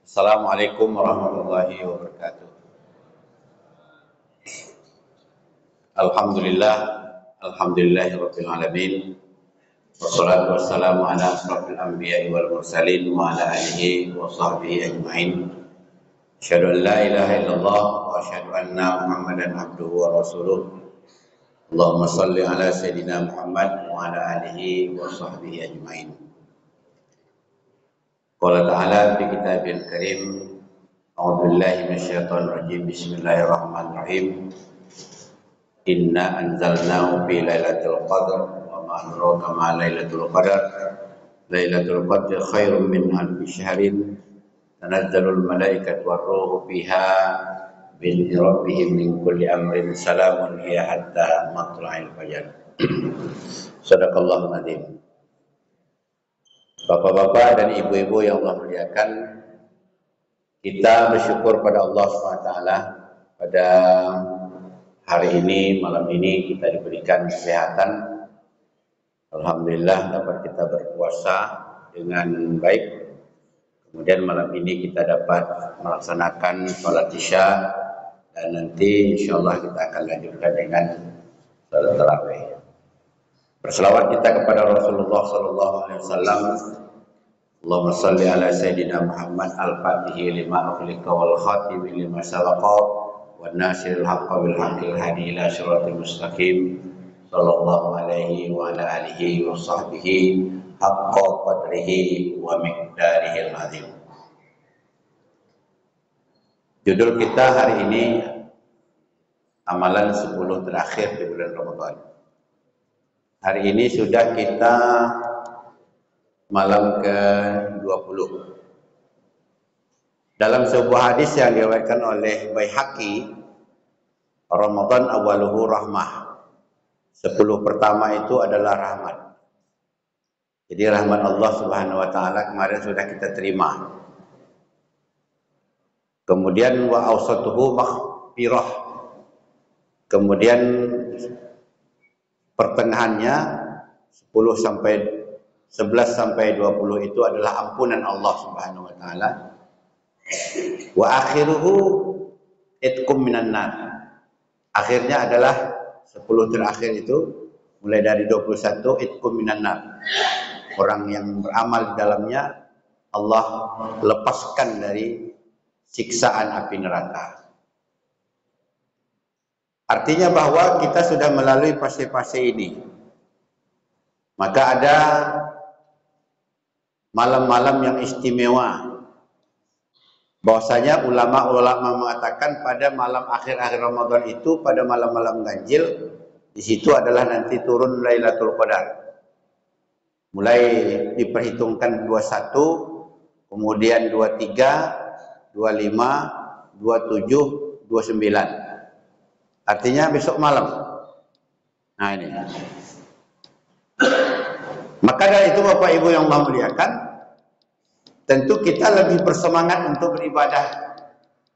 Assalamualaikum warahmatullahi wabarakatuh. Alhamdulillah, alhamdulillahirabbil alamin. Wassalatu wassalamu ala asrofil anbiya'i wal mursalin wa ala alihi wa sahbihi ajma'in. Asyhadu an la ilaha illallah wa asyhadu anna Muhammadan abduhu wa rasuluh. Allahumma shalli ala sayyidina Muhammad wa ala alihi wa sahbihi ajma'in. Qala ta'ala fi kitabil karim, a'udzu billahi minasyaitonir rajim. Bismillahirrahmanirrahim. Inna anzalnahu fi lailatul qadr wa ma adraka ma lailatul qadr. Lailatul qadri khairum min alfi syahrin. Tanazzalul malaikatu war ruhu fiha bi rabbihim min kulli amrin salamun hiya hatta matla'il fajr. Shadaqallahul adzim. Bapak-bapak dan ibu-ibu yang Allah muliakan, kita bersyukur pada Allah SWT pada hari ini, malam ini kita diberikan kesehatan. Alhamdulillah dapat kita berpuasa dengan baik. Kemudian malam ini kita dapat melaksanakan sholat isya dan nanti insyaallah kita akan lanjutkan dengan sholat tarawih. Berselawat kita kepada Rasulullah sallallahu alaihi wasallam. Allahumma shalli ala sayyidina Muhammad al-Fatihi lima ughliqa wal khatimi lima sabaqa wan nasiril haqqi bil haqqil hadi ila siratal mustaqim. Sallallahu alaihi wa ala alihi wa sahbihi haqqa qadrihi wa miqdarihil azim. Judul kita hari ini amalan 10 terakhir di bulan Ramadan. Hari ini sudah kita malam ke-20. Dalam sebuah hadis yang diriwayatkan oleh Baihaqi, Ramadan awaluhu rahmah. 10 pertama itu adalah rahmat. Jadi rahmat Allah Subhanahu wa taala kemarin sudah kita terima. Kemudian wa awsatuhu maghfirah. Kemudian pertengahannya 11 sampai 20 itu adalah ampunan Allah Subhanahu wa taala. Wa akhiruhu itqum minan nar. Akhirnya adalah 10 terakhir itu mulai dari 21 itqum minan nar. Orang yang beramal di dalamnya Allah lepaskan dari siksaan api neraka. Artinya bahwa kita sudah melalui fase-fase ini. Maka ada malam-malam yang istimewa. Bahwasanya ulama-ulama mengatakan pada malam akhir-akhir Ramadan itu, pada malam-malam ganjil, di situ adalah nanti turun Lailatul Qadar. Mulai diperhitungkan 21, kemudian 23, 25, 27, 29. Artinya besok malam. Nah ini. Maka dari itu Bapak Ibu yang Allah muliakan, tentu kita lebih bersemangat untuk beribadah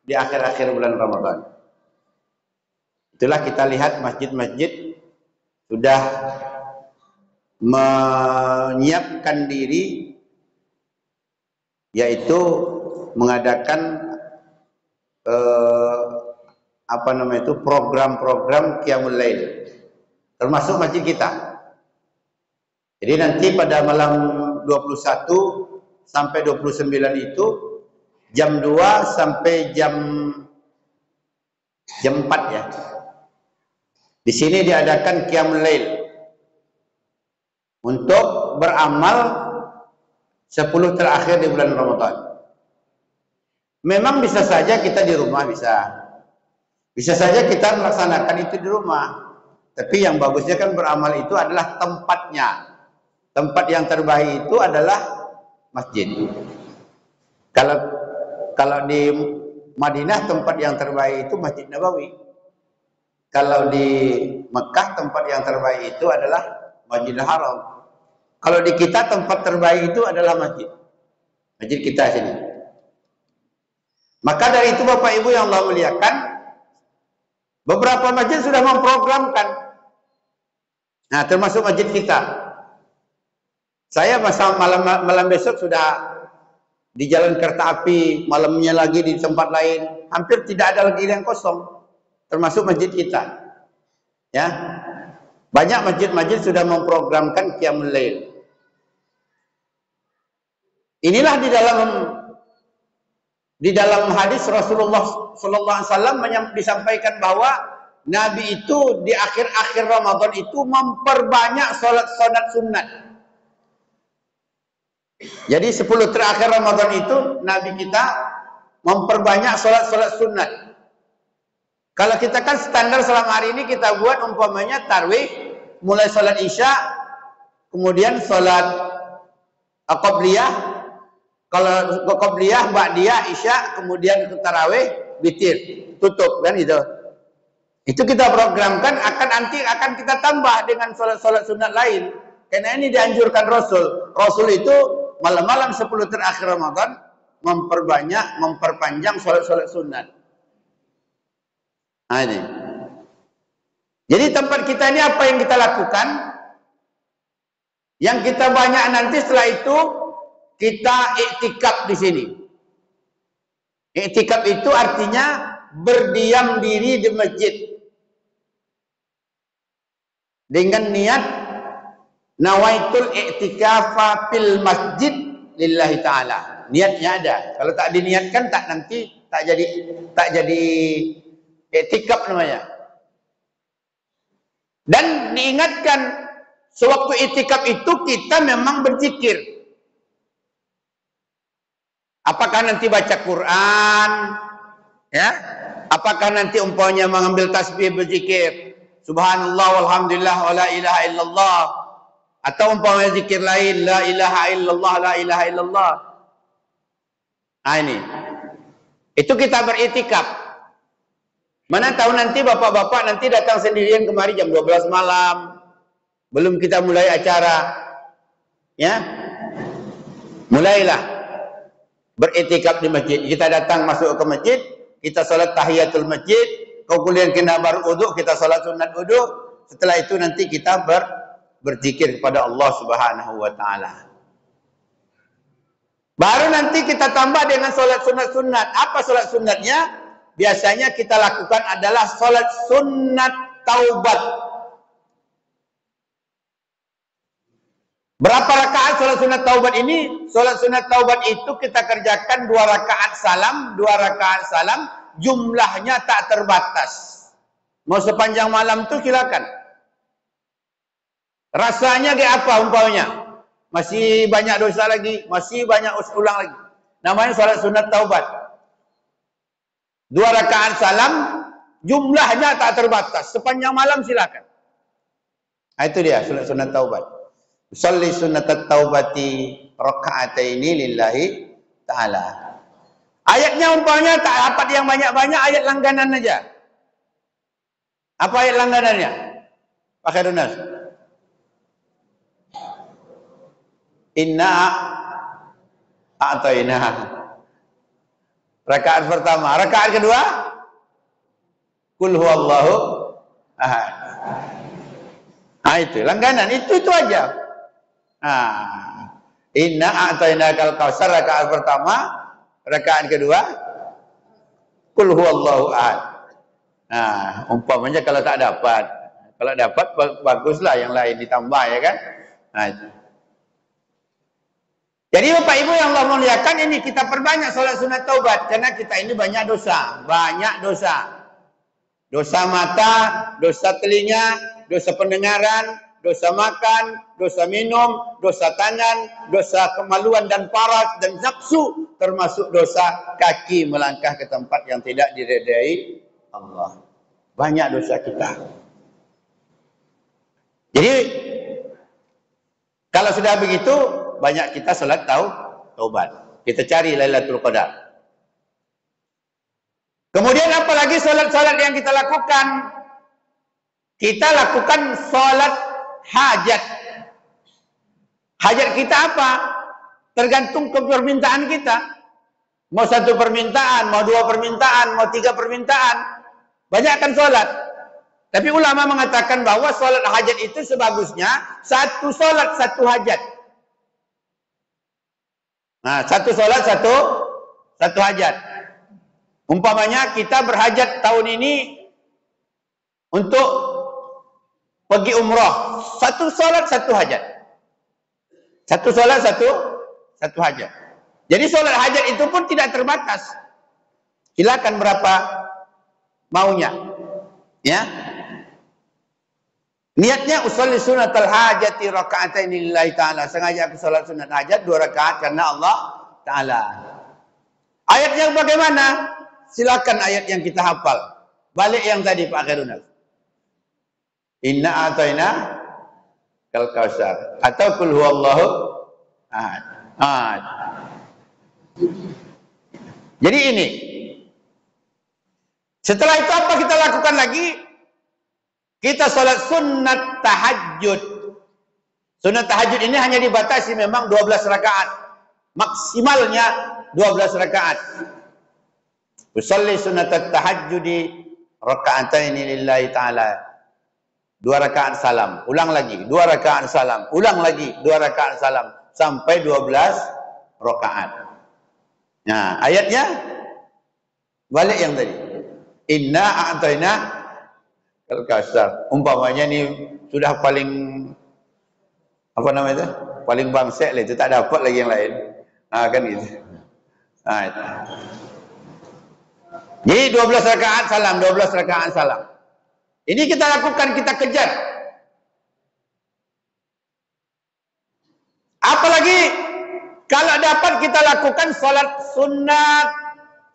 di akhir-akhir bulan Ramadan. Itulah kita lihat masjid-masjid sudah menyiapkan diri, yaitu mengadakan program-program Qiyamul Lail, termasuk masjid kita. Jadi nanti pada malam 21 sampai 29 itu jam 2 sampai jam 4 ya. Di sini diadakan Qiyamul Lail untuk beramal 10 terakhir di bulan Ramadan. Memang bisa saja kita di rumah bisa saja kita melaksanakan itu di rumah. Tapi yang bagusnya kan beramal itu adalah tempatnya. Tempat yang terbaik itu adalah masjid. Kalau di Madinah tempat yang terbaik itu Masjid Nabawi. Kalau di Mekah tempat yang terbaik itu adalah Masjidil Haram. Kalau di kita tempat terbaik itu adalah masjid kita sini. Maka dari itu Bapak Ibu yang Allah muliakan, beberapa masjid sudah memprogramkan. Nah, termasuk masjid kita. Saya malam besok sudah di jalan kereta api, malamnya lagi di tempat lain, hampir tidak ada lagi yang kosong, termasuk masjid kita. Ya, banyak masjid-masjid sudah memprogramkan qiyamul lail. Inilah di dalam hadis Rasulullah sallallahu alaihi wasallam disampaikan bahwa Nabi itu di akhir-akhir Ramadan itu memperbanyak salat sunat. Jadi 10 terakhir Ramadan itu Nabi kita memperbanyak salat sunat. Kalau kita kan standar selama hari ini kita buat umpamanya tarawih, mulai salat Isya, kemudian salat qabliyah, kalau qabliyah, ba'diyah, Isya, kemudian tarawih, witir, tutup kan gitu. Itu kita programkan akan kita tambah dengan salat sunat lain. Karena ini dianjurkan Rasul. Rasul itu malam-malam 10 terakhir Ramadan memperpanjang salat sunat. Nah, ini. Jadi tempat kita ini apa yang kita lakukan? Yang kita banyak nanti setelah itu kita iktikaf di sini. Iktikaf itu artinya berdiam diri di masjid dengan niat nawaitul i'tikafa fil masjid lillahi ta'ala. Niatnya ada. Kalau tak diniatkan tak jadi i'tikaf namanya. Dan diingatkan sewaktu i'tikaf itu kita memang berzikir. Apakah nanti baca Quran, ya? Apakah nanti umpamanya mengambil tasbih berzikir Subhanallah walhamdulillah wa la ilaha illallah, atau umpamanya zikir lain la ilaha illallah la ilaha illallah. Nah ini. Itu kita beriktikaf. Mana tahu nanti bapak-bapak nanti datang sendirian kemari jam 12 malam. Belum kita mulai acara. Ya. Mulailah beriktikaf di masjid. Kita datang masuk ke masjid, kita salat tahiyatul masjid, kemudian kita baru wudu, kita salat sunat wudu. Setelah itu nanti kita berzikir kepada Allah Subhanahu wa taala. Baru nanti kita tambah dengan salat sunat-sunat. Apa salat sunatnya? Biasanya kita lakukan adalah salat sunat taubat. Berapa rakaat salat sunat taubat ini? Salat sunat taubat itu kita kerjakan 2 rakaat salam, 2 rakaat salam, jumlahnya tak terbatas. Mau sepanjang malam tuh silakan. Rasanya kayak apa umpamanya? Masih banyak dosa lagi, masih banyak ulang lagi. Namanya salat sunat taubat. 2 rakaat salam, jumlahnya tak terbatas. Sepanjang malam silakan. Nah, itu dia sunat taubat. Sholli sunnatat taubati raka'ataini lillahi ta'ala. Ayatnya umpamanya tak dapat yang banyak-banyak, ayat langganan aja. Apa ayat langganannya? Pak Khairunas. Inna a'tayna. Rakaat pertama, rakaat kedua Qul huwallahu ahad. Ah itu langganan, itu aja. Inna a'tainakal kautsar rakaat pertama, rakaat kedua Qul huwallahu ahad. Nah, umpamanya kalau tak dapat, kalau dapat baguslah yang lain ditambah ya kan. Nah, itu. Jadi Bapak Ibu yang Allah muliakan, ini kita perbanyak salat sunat taubat karena kita ini banyak dosa, dosa mata, dosa telinga, dosa pendengaran, dosa makan, dosa minum, dosa tangan, dosa kemaluan dan paras dan nafsu, termasuk dosa kaki melangkah ke tempat yang tidak diridai Allah. Banyak dosa kita. Jadi kalau sudah begitu, banyak kita salat taubat. Kita cari Lailatul Qadar. Kemudian apalagi salat-salat yang kita lakukan? Kita lakukan salat hajat. Hajat kita apa? Tergantung ke permintaan kita. Mau 1 permintaan, mau 2 permintaan, mau 3 permintaan. Banyakkan salat. Tapi ulama mengatakan bahwa salat hajat itu sebagusnya 1 salat 1 hajat. Nah, satu solat, satu hajat. Umpamanya kita berhajat tahun ini untuk pergi umrah. Satu solat, satu hajat. Satu solat, satu hajat. Jadi solat hajat itu pun tidak terbatas. Silakan berapa maunya. Ya. Niatnya usolli sunatal hajati raka'atain lillahi ta'ala. Sengaja aku salat sunat hajat 2 rakaat karena Allah Ta'ala. Ayat yang bagaimana? Silakan ayat yang kita hafal. Balik yang tadi Pak Khairunal. Inna a'tayna kal kausar atau qul huwallahu ahad. Jadi ini. Setelah itu apa kita lakukan lagi? Kita sholat sunat tahajud. Sunat tahajud ini hanya dibatasi memang 12 rakaat. Maksimalnya 12 rakaat. Usolli sunat tahajudi raka'ataini lillahi ta'ala. 2 rakaat salam. Ulang lagi. 2 rakaat salam. Ulang lagi. 2 rakaat salam. Sampai 12 rakaat. Nah, ayatnya balik yang tadi. Inna a'tayna Al-Kausar. Umpamanya ni sudah paling apa namanya itu? Paling bangsek lah itu, tak dapat lagi yang lain. Nah, kan gitu. Nah, itu. Jadi 12 rakaat salam, 12 rakaat salam. Ini kita lakukan, kita kejar. Apalagi kalau dapat kita lakukan salat sunat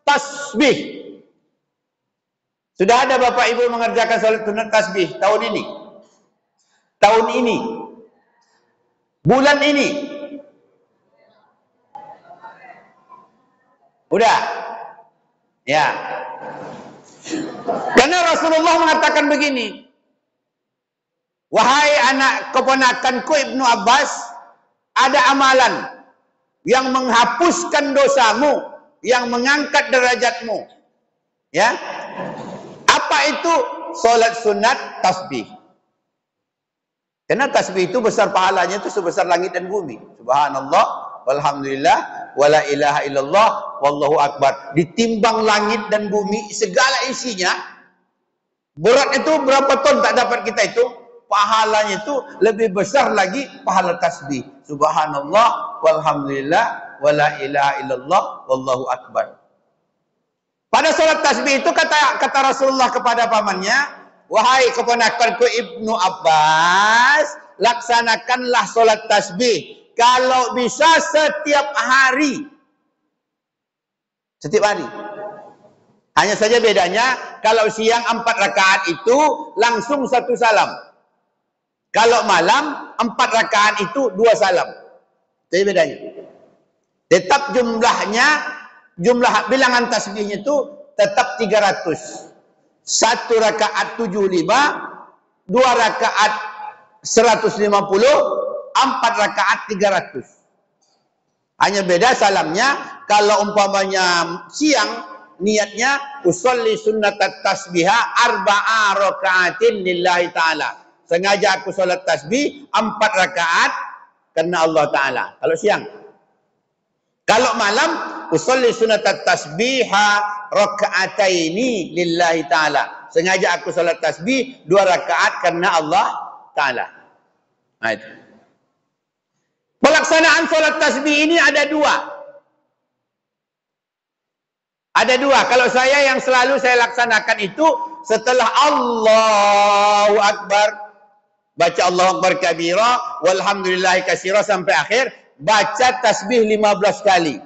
tasbih. Sudah ada Bapak Ibu mengerjakan salat sunat tasbih tahun ini. Tahun ini. Bulan ini. Udah. Ya. Karena Rasulullah mengatakan begini. Wahai anak keponakanku Ibnu Abbas, ada amalan yang menghapuskan dosamu, yang mengangkat derajatmu. Ya. Apa itu? Salat sunat tasbih. Karena tasbih itu besar pahalanya itu sebesar langit dan bumi. Subhanallah, walhamdulillah, wala ilaha illallah, wallahu akbar. Ditimbang langit dan bumi segala isinya, berat itu berapa ton tak dapat kita itu, pahalanya itu lebih besar lagi pahala tasbih. Subhanallah, walhamdulillah, wala ilaha illallah, wallahu akbar. Pada salat tasbih itu kata Rasulullah kepada pamannya, wahai keponakanku Ibnu Abbas, laksanakanlah salat tasbih kalau bisa setiap hari. Setiap hari. Hanya saja bedanya, kalau siang 4 rakaat itu langsung 1 salam. Kalau malam 4 rakaat itu 2 salam. Itu bedanya. Tetap jumlah bilangan tasbihnya itu tetap 300. 1 rakaat 75, 2 rakaat 150, 4 rakaat 300. Hanya beda salamnya. Kalau umpamanya siang, niatnya usolli sunnatat tasbiha 4 rakaatin lillahi ta'ala. Sengaja aku salat tasbih 4 rakaat karena Allah Ta'ala. Kalau siang. Kalau malam, usolli sunatat tasbiha raka'ataini lillahi ta'ala. Sengaja aku salat tasbih 2 rakaat karena Allah Ta'ala. Nah itu. Pelaksanaan salat tasbih ini ada 2. Ada 2. Kalau saya yang selalu saya laksanakan itu setelah Allahu Akbar. Baca Allahu Akbar kabira, walhamdulillahi katsira sampai akhir. Baca tasbih 15 kali.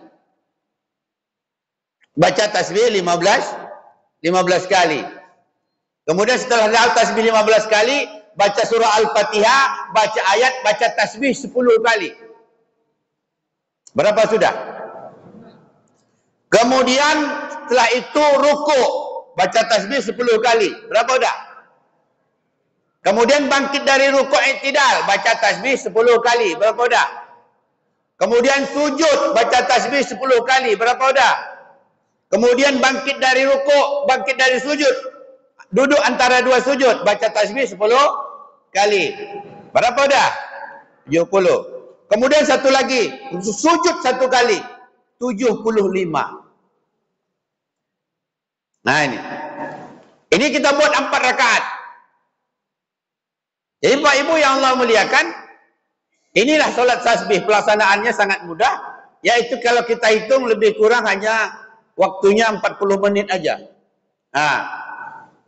Baca tasbih 15 kali. Kemudian setelah tasbih 15 kali, baca surah Al-Fatihah, baca ayat, baca tasbih 10 kali. Berapa sudah? Kemudian setelah itu rukuk, baca tasbih 10 kali. Berapa sudah? Kemudian bangkit dari rukuk i'tidal, baca tasbih 10 kali. Berapa sudah? Kemudian sujud, baca tasbih 10 kali. Berapa sudah? Kemudian bangkit dari rukuk, bangkit dari sujud. Duduk antara 2 sujud, baca tasbih 10 kali. Berapa sudah? 70. Kemudian satu lagi, sujud 1 kali. Nah ini. Ini kita buat 4 rakaat. Jadi Pak Ibu yang Allah muliakan, inilah solat tasbih. Pelaksanaannya sangat mudah, yaitu kalau kita hitung lebih kurang hanya waktunya 40 menit aja. Nah,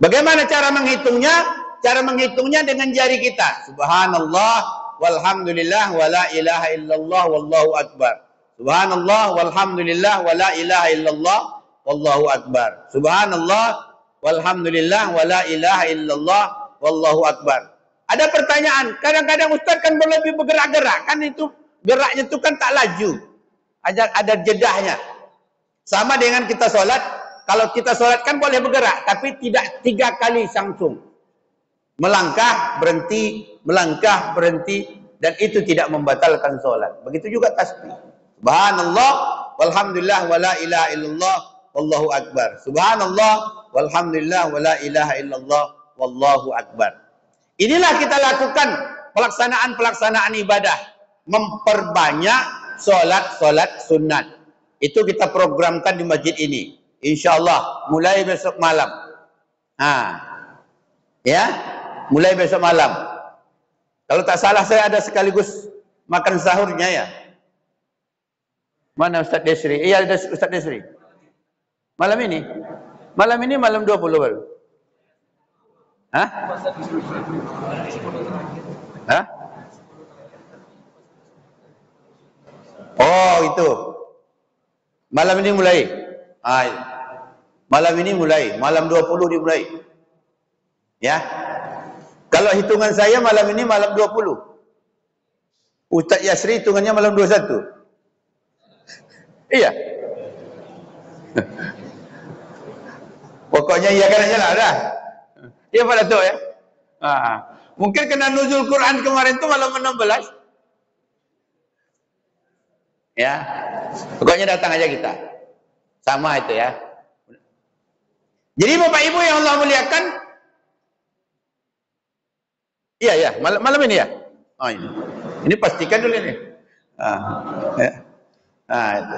bagaimana cara menghitungnya? Cara menghitungnya dengan jari kita. Subhanallah, walhamdulillah, wala ilaha illallah, wallahu akbar. Subhanallah, walhamdulillah, wala ilaha illallah, wallahu akbar. Subhanallah, walhamdulillah, wala ilaha illallah, wallahu akbar. Ada pertanyaan, kadang-kadang Ustaz kan lebih bergerak-gerak, kan itu geraknya itu kan tak laju. Ada jedahnya. Sama dengan kita sholat, kalau kita sholat kan boleh bergerak, tapi tidak 3 kali langsung. Melangkah, berhenti, dan itu tidak membatalkan sholat. Begitu juga tasbih. Subhanallah, walhamdulillah, wala ilaha illallah, wallahu akbar. Subhanallah, walhamdulillah, wala ilaha illallah, wallahu akbar. Inilah kita lakukan pelaksanaan ibadah. Memperbanyak solat sunat. Itu kita programkan di masjid ini. InsyaAllah mulai besok malam. Ya, mulai besok malam. Kalau tak salah saya ada sekaligus makan sahurnya ya. Mana Ustaz Desri? Iya ada Ustaz Desri. Malam ini? Malam ini malam 20 baru. Hah? Hah? Oh itu. Malam ini mulai. Malam ini mulai. Malam 20 dimulai. Ya. Kalau hitungan saya malam ini malam 20. Ustaz Yasri hitungannya malam 21. Iya. Pokoknya iya kan aja lah dah. Iya Pak Datuk ya. Mungkin kena nuzul Quran kemarin itu malam 16. Ya. Pokoknya datang aja kita. Sama itu ya. Jadi Bapak Ibu yang Allah muliakan. Iya, malam ini ya. Oh ini. Ini pastikan dulu ini. Ya. Itu.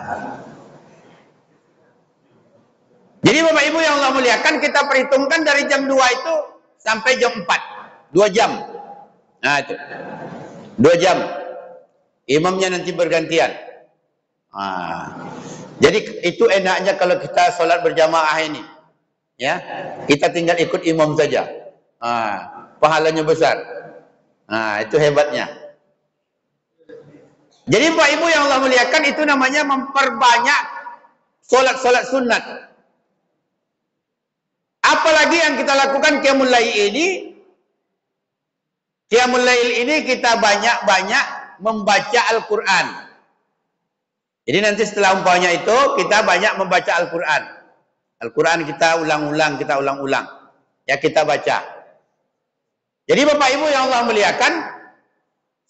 Jadi Bapak Ibu yang Allah muliakan, kita perhitungkan dari jam 2 itu sampai jam 4. 2 jam. Nah itu. 2 jam. Imamnya nanti bergantian. Jadi itu enaknya kalau kita sholat berjamaah ini. Ya, kita tinggal ikut imam saja. Pahalanya besar. Itu hebatnya. Jadi Pak Ibu yang Allah muliakan, itu namanya memperbanyak solat-solat sunat. Apalagi yang kita lakukan Qiyamul Lail ini. Qiyamul Lail ini kita banyak-banyak membaca Al-Quran. Jadi nanti setelah umpamanya itu kita banyak membaca Al-Quran. Al-Quran kita ulang-ulang. Ya kita baca. Jadi Bapak Ibu yang Allah muliakan,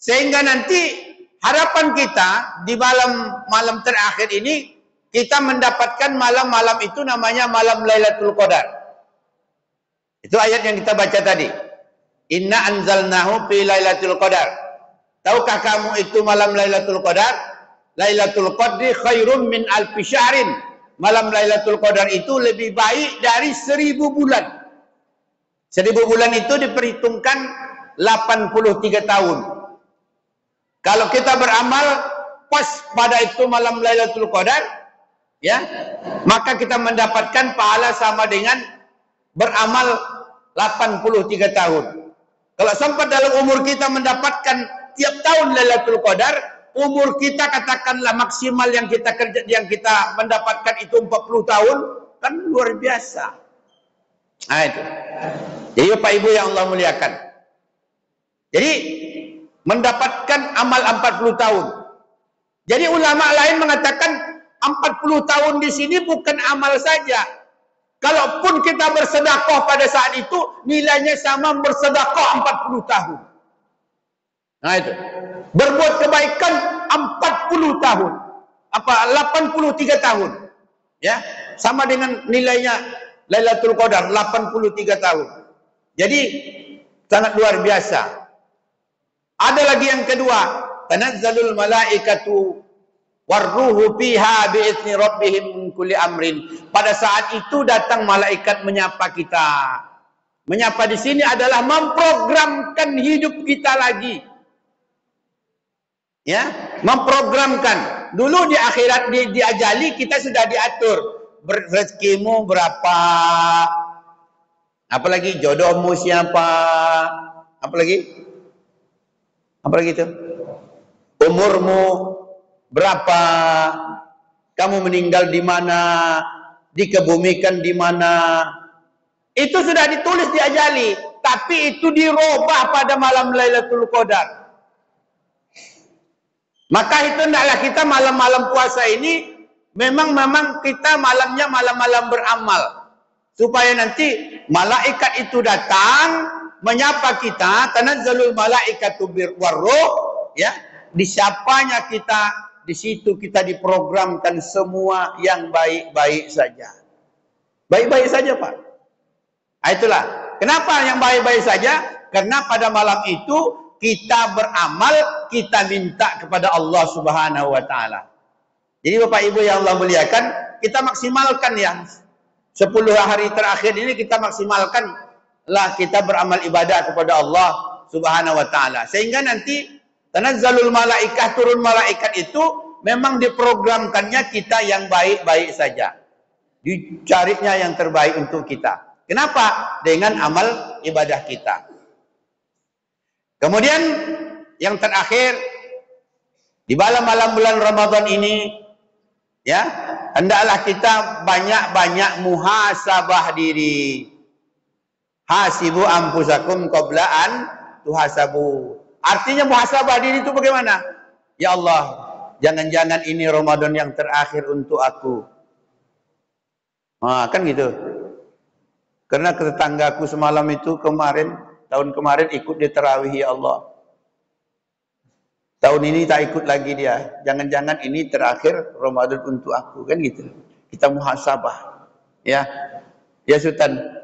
sehingga nanti harapan kita di malam terakhir ini, kita mendapatkan malam-malam itu namanya malam Lailatul Qadar. Itu ayat yang kita baca tadi. Inna anzalnahu fi Lailatul Qadar. Tahukah kamu itu malam Lailatul Qadar? Lailatul Qadri khairum min alfi syahrin. Malam Lailatul Qadar itu lebih baik dari 1000 bulan. 1000 bulan itu diperhitungkan 83 tahun. Kalau kita beramal pas pada itu malam Lailatul Qadar, ya, maka kita mendapatkan pahala sama dengan beramal 83 tahun. Kalau sampai dalam umur kita mendapatkan tiap tahun Lailatul Qadar, umur kita katakanlah maksimal yang kita mendapatkan itu 40 tahun, kan luar biasa. Itu. Jadi Bapak Ibu yang Allah muliakan. Jadi mendapatkan amal 40 tahun. Jadi ulama lain mengatakan 40 tahun di sini bukan amal saja. Kalaupun kita bersedekah pada saat itu, nilainya sama bersedekah 40 tahun. Nah itu. Berbuat kebaikan 40 tahun. 83 tahun. Ya, sama dengan nilainya Lailatul Qadar 83 tahun. Jadi sangat luar biasa. Ada lagi yang kedua, tanazzalul malaikatu Warruhu fiha bi'izni rabbihim min kulli amrin. Pada saat itu datang malaikat menyapa kita. Menyapa di sini adalah memprogramkan hidup kita lagi. Ya, memprogramkan. Dulu di akhirat diajali kita sudah diatur. Rezekimu berapa? Apalagi jodohmu siapa? Apalagi? Apalagi itu? Umurmu berapa? Kamu meninggal di mana? Dikebumikan di mana? Itu sudah ditulis diajali, tapi itu dirubah pada malam Lailatul Qadar. Maka itu hendaklah kita malam-malam puasa ini memang kita malamnya malam-malam beramal, supaya nanti malaikat itu datang menyapa kita, tanazzalul malaikatu warruh, ya, disapanya kita, di situ kita diprogramkan semua yang baik-baik saja. Baik-baik saja, Pak. Itulah kenapa yang baik-baik saja, karena pada malam itu kita beramal, kita minta kepada Allah Subhanahu wa taala. Jadi Bapak Ibu yang Allah muliakan, kita maksimalkan ya 10 hari terakhir ini, kita maksimalkan lah kita beramal ibadah kepada Allah Subhanahu wa taala, sehingga nanti tanazzalul malaikah, turun malaikat itu memang diprogramkannya kita yang baik-baik saja, dicarinya yang terbaik untuk kita. Kenapa? Dengan amal ibadah kita. Kemudian yang terakhir, di malam-malam bulan Ramadan ini, ya, hendaklah kita banyak-banyak muhasabah diri. Hasibu anfusakum qabla an tuhasabu. Artinya muhasabah diri itu bagaimana? Ya Allah, jangan-jangan ini Ramadan yang terakhir untuk aku. Nah, kan gitu. Karena tetanggaku semalam itu tahun kemarin ikut di tarawih, ya Allah. Tahun ini tak ikut lagi dia. Jangan-jangan ini terakhir Ramadan untuk aku, kan gitu. Kita muhasabah. Ya. Ya Sultan.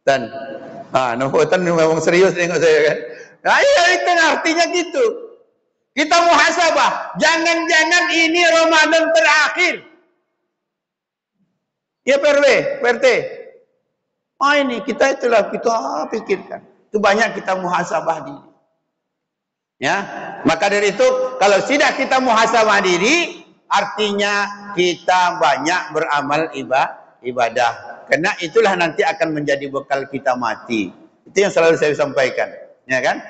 Sultan memang serius tengok saya kan. Nah, iya, itu artinya gitu. Kita muhasabah. Jangan-jangan ini Ramadan terakhir. Ya PRT. Ini kita pikirkan. Itu banyak kita muhasabah diri. Ya, maka dari itu kalau sudah kita muhasabah diri, artinya kita banyak beramal ibadah. Karena itulah nanti akan menjadi bekal kita mati. Itu yang selalu saya sampaikan, ya kan?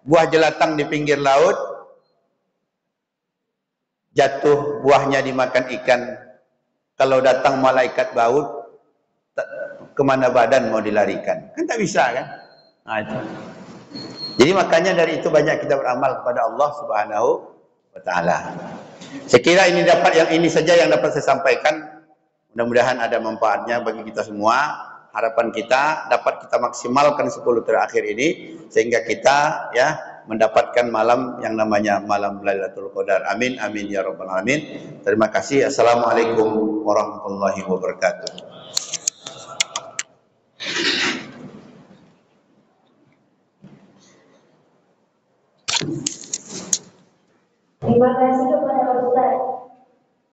Buah jelatang di pinggir laut, jatuh buahnya dimakan ikan. Kalau datang malaikat baut, kemana badan mau dilarikan? Kan tak bisa kan? Nah, itu. Jadi makanya dari itu banyak kita beramal kepada Allah Subhanahu wa taala. Saya kira yang ini saja yang dapat saya sampaikan. Mudah-mudahan ada manfaatnya bagi kita semua. Harapan kita dapat kita maksimalkan 10 terakhir ini sehingga kita ya mendapatkan malam yang namanya malam Lailatul Qadar. Amin amin ya rabbal alamin. Terima kasih. Assalamualaikum warahmatullahi wabarakatuh. Terima kasih kepada